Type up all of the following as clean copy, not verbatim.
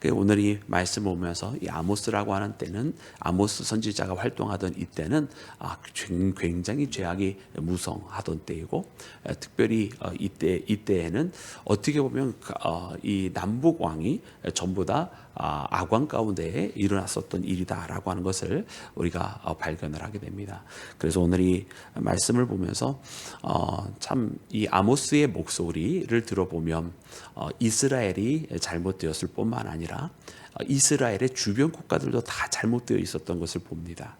오늘 이 말씀 보면서 이 아모스라고 하는 때는 아모스 선지자가 활동하던 이때는 굉장히 죄악이 무성하던 때이고, 특별히 이때에는 어떻게 보면 이 남북 왕이 전부 다 악왕 가운데에 일어났었던 일이다라고 하는 것을 우리가 발견을 하게 됩니다. 그래서 오늘 이 말씀을 보면서 참 이 아모스의 목소리를 들어보면 이스라엘이 잘못되었을 뿐만 아니라 이스라엘의 주변 국가들도 다 잘못되어 있었던 것을 봅니다.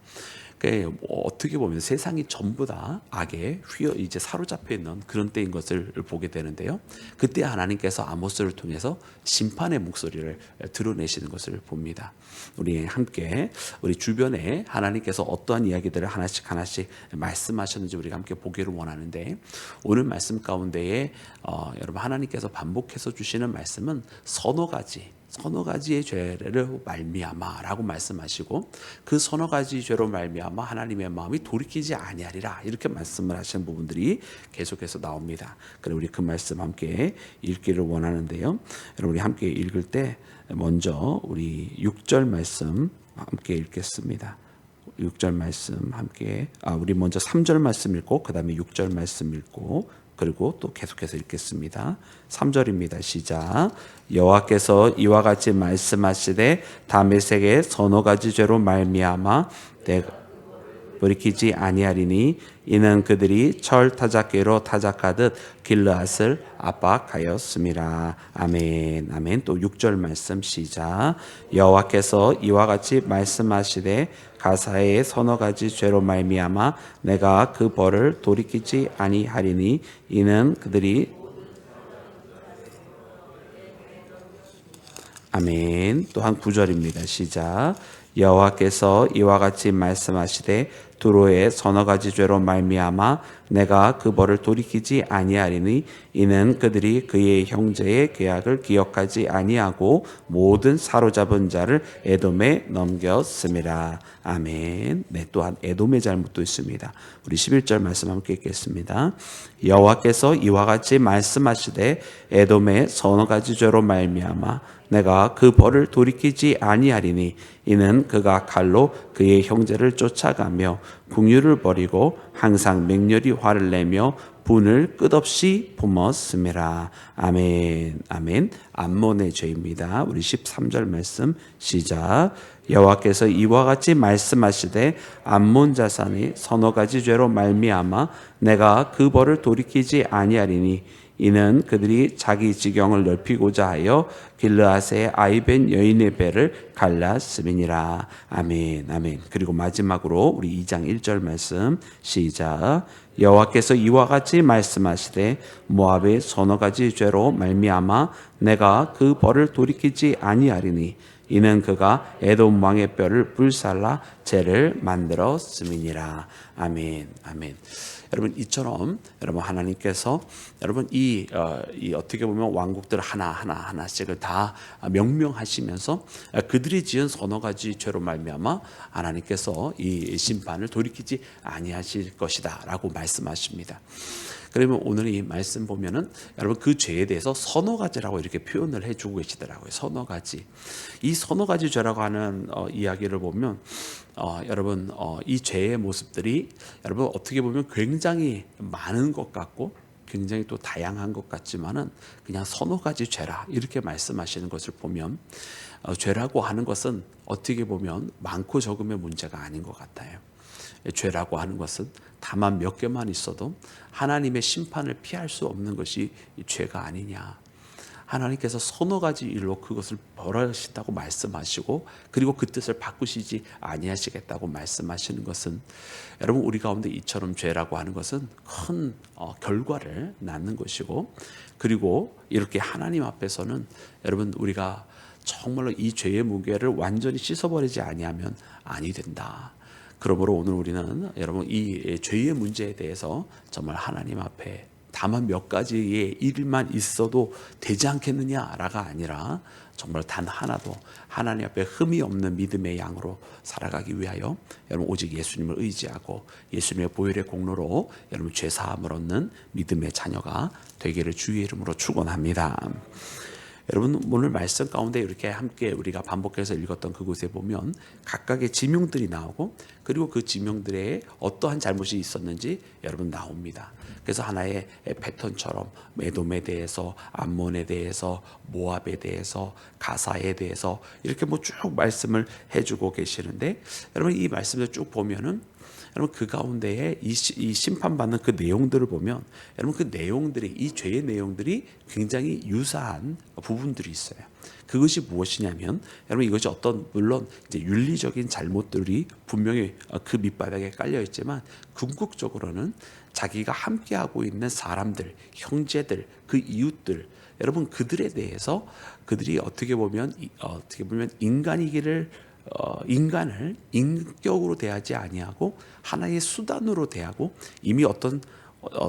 어떻게 보면 세상이 전부 다 악에 이제 사로잡혀 있는 그런 때인 것을 보게 되는데요. 그때 하나님께서 아모스를 통해서 심판의 목소리를 드러내시는 것을 봅니다. 우리 함께 우리 주변에 하나님께서 어떠한 이야기들을 하나씩 말씀하셨는지 우리가 함께 보기를 원하는데, 오늘 말씀 가운데에 여러분 하나님께서 반복해서 주시는 말씀은 서너 가지의 죄를 말미암아라고 말씀하시고, 그 서너 가지 죄로 말미암아 하나님의 마음이 돌이키지 아니하리라 이렇게 말씀을 하시는 부분들이 계속해서 나옵니다. 그럼 우리 그 말씀 함께 읽기를 원하는데요. 여러분 우리 함께 읽을 때 먼저 우리 6절 말씀 함께 읽겠습니다. 6절 말씀 함께 우리 먼저 3절 말씀 읽고 그 다음에 6절 말씀 읽고 그리고 또 계속해서 읽겠습니다. 3절입니다. 시작. 여호와께서 이와 같이 말씀하시되 다메섹의 서너 가지 죄로 말미암아 내가 돌이키지 아니하리니 이는 그들이 철 타작계로 타작하듯 길르앗을 압박하였음이라. 아멘. 아멘. 또 6절 말씀 시작. 여호와께서 이와 같이 말씀하시되 가사의 서너 가지 죄로 말미암아 내가 그 벌을 돌이키지 아니하리니 이는 그들이 아멘. 또한 9절입니다. 시작. 여호와께서 이와 같이 말씀하시되 두로의 서너 가지 죄로 말미암아 내가 그 벌을 돌이키지 아니하리니 이는 그들이 그의 형제의 계약을 기억하지 아니하고 모든 사로잡은 자를 에돔에 넘겼음이라. 아멘. 네, 또한 에돔의 잘못도 있습니다. 우리 11절 말씀 함께 읽겠습니다. 여호와께서 이와 같이 말씀하시되 에돔의 서너 가지 죄로 말미암아 내가 그 벌을 돌이키지 아니하리니 이는 그가 칼로 그의 형제를 쫓아가며 궁유를 버리고 항상 맹렬히 화를 내며 분을 끝없이 품었음이라. 아멘. 아멘. 암몬의 죄입니다. 우리 13절 말씀 시작. 여호와께서 이와 같이 말씀하시되 암몬 자산의 서너 가지 죄로 말미암아 내가 그 벌을 돌이키지 아니하리니 이는 그들이 자기 지경을 넓히고자 하여 길르앗의 아이벤 여인의 배를 갈랐음이니라. 아멘. 아멘. 그리고 마지막으로 우리 2장 1절 말씀 시작. 여호와께서 이와 같이 말씀하시되 모압의 서너 가지 죄로 말미암아 내가 그 벌을 돌이키지 아니하리니 이는 그가 에돔 왕의 뼈를 불살라 죄를 만들었음이니라. 아멘. 아멘. 여러분 이처럼 여러분 하나님께서 여러분 이 어떻게 보면 왕국들 하나씩을 다 명명하시면서 그들이 지은 서너 가지 죄로 말미암아 하나님께서 이 심판을 돌이키지 아니하실 것이다라고 말씀하십니다. 그러면 오늘 이 말씀 보면은 여러분 그 죄에 대해서 서너 가지라고 이렇게 표현을 해주고 계시더라고요. 서너 가지. 이 서너 가지 죄라고 하는 이야기를 보면 여러분 이 죄의 모습들이 여러분 어떻게 보면 굉장히 많은 것 같고 굉장히 또 다양한 것 같지만은 그냥 서너 가지 죄라 이렇게 말씀하시는 것을 보면 죄라고 하는 것은 어떻게 보면 많고 적음의 문제가 아닌 것 같아요. 죄라고 하는 것은 다만 몇 개만 있어도 하나님의 심판을 피할 수 없는 것이 죄가 아니냐. 하나님께서 서너 가지 일로 그것을 벌하신다고 말씀하시고 그리고 그 뜻을 바꾸시지 아니하시겠다고 말씀하시는 것은 여러분 우리 가운데 이처럼 죄라고 하는 것은 큰 결과를 낳는 것이고, 그리고 이렇게 하나님 앞에서는 여러분 우리가 정말로 이 죄의 무게를 완전히 씻어버리지 아니하면 아니 된다. 그러므로 오늘 우리는 여러분 이 죄의 문제에 대해서 정말 하나님 앞에 다만 몇 가지의 일만 있어도 되지 않겠느냐라가 아니라 정말 단 하나도 하나님 앞에 흠이 없는 믿음의 양으로 살아가기 위하여 여러분 오직 예수님을 의지하고 예수님의 보혈의 공로로 여러분 죄 사함을 얻는 믿음의 자녀가 되기를 주의 이름으로 축원합니다. 여러분 오늘 말씀 가운데 이렇게 함께 우리가 반복해서 읽었던 그곳에 보면 각각의 지명들이 나오고 그리고 그 지명들에 어떠한 잘못이 있었는지 여러분 나옵니다. 그래서 하나의 패턴처럼 에돔에 대해서, 암몬에 대해서, 모압에 대해서, 가사에 대해서 이렇게 뭐 쭉 말씀을 해주고 계시는데 여러분 이 말씀을 쭉 보면은 여러분 그 가운데에 이 심판받는 그 내용들을 보면 여러분 그 내용들이 이 죄의 내용들이 굉장히 유사한 부분들이 있어요. 그것이 무엇이냐면 여러분 이것이 어떤 물론 이제 윤리적인 잘못들이 분명히 그 밑바닥에 깔려 있지만 궁극적으로는 자기가 함께하고 있는 사람들, 형제들, 그 이웃들 여러분 그들에 대해서 그들이 어떻게 보면 인간이기를 인간을 인격으로 대하지 아니하고 하나의 수단으로 대하고 이미 어떤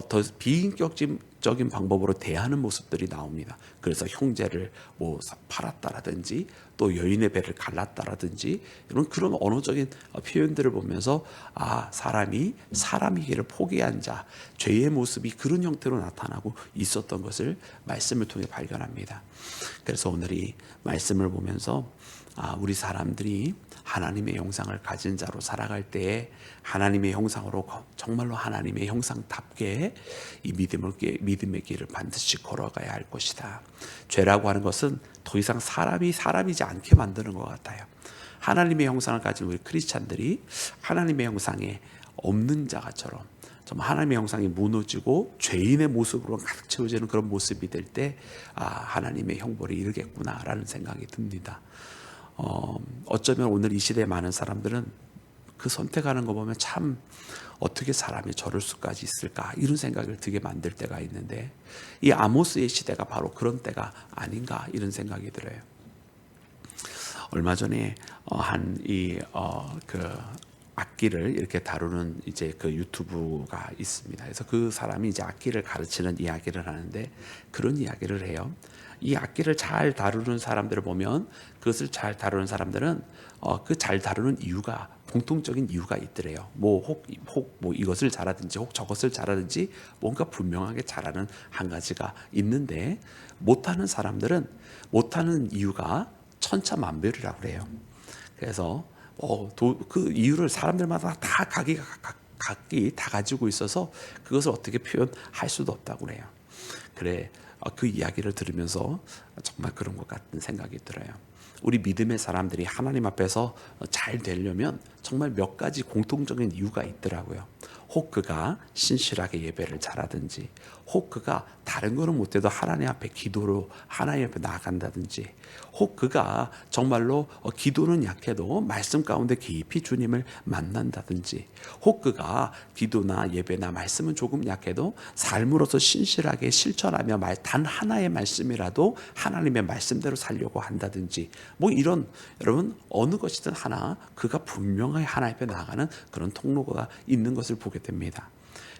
더 비인격적인 방법으로 대하는 모습들이 나옵니다. 그래서 형제를 뭐 팔았다라든지 또 여인의 배를 갈랐다라든지 이런 그런 언어적인 표현들을 보면서 아 사람이 사람이기를 포기한 자 죄의 모습이 그런 형태로 나타나고 있었던 것을 말씀을 통해 발견합니다. 그래서 오늘 이 말씀을 보면서 우리 사람들이 하나님의 형상을 가진 자로 살아갈 때에 하나님의 형상으로 정말로 하나님의 형상답게 이 믿음의 길을 반드시 걸어가야 할 것이다. 죄라고 하는 것은 더 이상 사람이 사람이지 않게 만드는 것 같아요. 하나님의 형상을 가진 우리 크리스찬들이 하나님의 형상에 없는 자처럼 정말 하나님의 형상이 무너지고 죄인의 모습으로 가득 채워지는 그런 모습이 될 때 하나님의 형벌이 이르겠구나라는 생각이 듭니다. 어쩌면 오늘 이 시대에 많은 사람들은 그 선택하는 거 보면 참 어떻게 사람이 저럴 수까지 있을까 이런 생각을 들게 만들 때가 있는데 이 아모스의 시대가 바로 그런 때가 아닌가 이런 생각이 들어요. 얼마 전에 그 악기를 이렇게 다루는 이제 그 유튜브가 있습니다. 그래서 그 사람이 이제 악기를 가르치는 이야기를 하는데 그런 이야기를 해요. 이 악기를 잘 다루는 사람들을 보면 그것을 잘 다루는 사람들은 그 잘 다루는 이유가 공통적인 이유가 있더래요. 혹 이것을 잘하든지 혹 저것을 잘하든지 뭔가 분명하게 잘하는 한 가지가 있는데 못하는 사람들은 못하는 이유가 천차만별이라고 그래요. 그래서 그 이유를 사람들마다 다 각기 다 가지고 있어서 그것을 어떻게 표현할 수도 없다고 그래요. 그 이야기를 들으면서 정말 그런 것 같은 생각이 들어요. 우리 믿음의 사람들이 하나님 앞에서 잘 되려면 정말 몇 가지 공통적인 이유가 있더라고요. 혹 그가 신실하게 예배를 잘하든지 혹 그가 다른 거는 못해도 하나님 앞에 기도로 하나님 앞에 나아간다든지 혹 그가 정말로 기도는 약해도 말씀 가운데 깊이 주님을 만난다든지 혹 그가 기도나 예배나 말씀은 조금 약해도 삶으로서 신실하게 실천하며 단 하나의 말씀이라도 하나님의 말씀대로 살려고 한다든지 이런 여러분 어느 것이든 하나 그가 분명하게 하나님 앞에 나아가는 그런 통로가 있는 것을 보게 됩니다.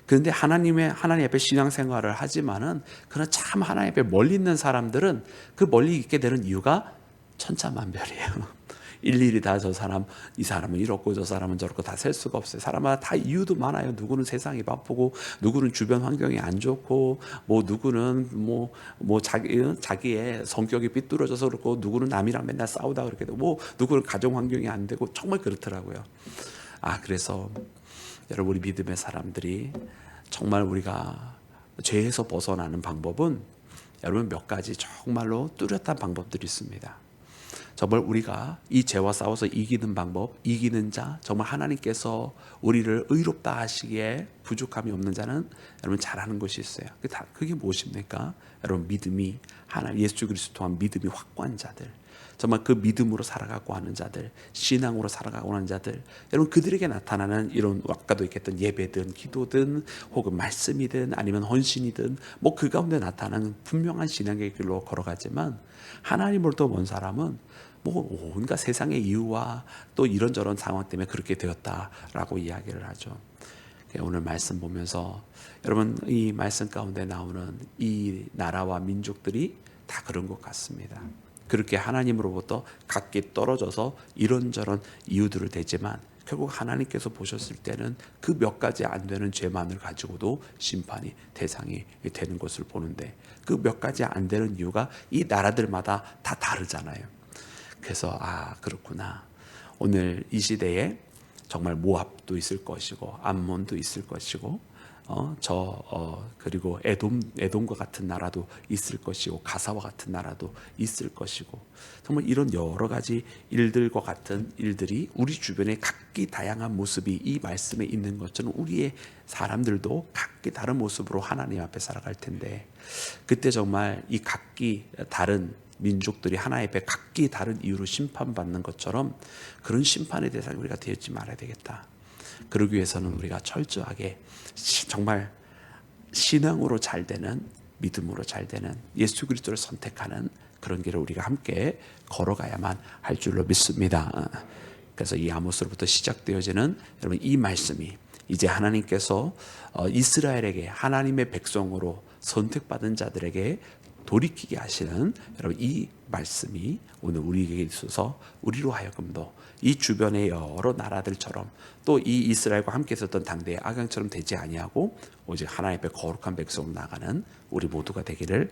그런데 하나님 앞에 신앙생활을 하지만은 그러나 참 하나님 앞에 멀리 있는 사람들은 그 멀리 있게 되는 이유가 천차만별이에요. 일일이 다 이 사람은 이렇고 저 사람은 저렇고 다 셀 수가 없어요. 사람마다 다 이유도 많아요. 누구는 세상이 바쁘고 누구는 주변 환경이 안 좋고 누구는 자기의 성격이 삐뚤어져서 그렇고 누구는 남이랑 맨날 싸우다 그렇게 되고 누구는 가정 환경이 안 되고 정말 그렇더라고요. 그래서 여러분 우리 믿음의 사람들이 정말 우리가 죄에서 벗어나는 방법은 여러분 몇 가지 정말로 뚜렷한 방법들이 있습니다. 정말 우리가 이 죄와 싸워서 이기는 방법, 이기는 자, 정말 하나님께서 우리를 의롭다 하시기에 부족함이 없는 자는 여러분 잘하는 것이 있어요. 그게 무엇입니까? 여러분 믿음이 예수 그리스도 통한 믿음이 확고한 자들, 정말 그 믿음으로 살아가고 하는 자들, 신앙으로 살아가고 하는 자들, 여러분 그들에게 나타나는 이런 아까도 얘기했던 예배든 기도든 혹은 말씀이든 아니면 헌신이든 그 가운데 나타나는 분명한 신앙의 길로 걸어가지만 하나님으로부터 먼 사람은 온갖 세상의 이유와 또 이런저런 상황 때문에 그렇게 되었다라고 이야기를 하죠. 오늘 말씀 보면서 여러분 이 말씀 가운데 나오는 이 나라와 민족들이 다 그런 것 같습니다. 그렇게 하나님으로부터 각기 떨어져서 이런저런 이유들을 대지만 결국 하나님께서 보셨을 때는 그 몇 가지 안 되는 죄만을 가지고도 심판이 대상이 되는 것을 보는데, 그 몇 가지 안 되는 이유가 이 나라들마다 다 다르잖아요. 그래서 그렇구나. 오늘 이 시대에 정말 모압도 있을 것이고 암몬도 있을 것이고 그리고 에돔과 같은 나라도 있을 것이고 가사와 같은 나라도 있을 것이고, 정말 이런 여러 가지 일들과 같은 일들이 우리 주변에 각기 다양한 모습이 이 말씀에 있는 것처럼 우리의 사람들도 각기 다른 모습으로 하나님 앞에 살아갈 텐데, 그때 정말 이 각기 다른 민족들이 하나의 배 각기 다른 이유로 심판받는 것처럼 그런 심판의 대상이 우리가 되지 말아야 되겠다. 그러기 위해서는 우리가 철저하게 정말 신앙으로 잘 되는, 믿음으로 잘 되는 예수 그리스도를 선택하는 그런 길을 우리가 함께 걸어가야만 할 줄로 믿습니다. 그래서 이 아모스로부터 시작되어지는 여러분 이 말씀이 이제 하나님께서 이스라엘에게 하나님의 백성으로 선택받은 자들에게 돌이키게 하시는 여러분 이 말씀이 오늘 우리에게 있어서 우리로 하여금도 이 주변의 여러 나라들처럼 또 이 이스라엘과 함께 있었던 당대의 악양처럼 되지 아니하고 오직 하나님 앞에 거룩한 백성으로 나가는 우리 모두가 되기를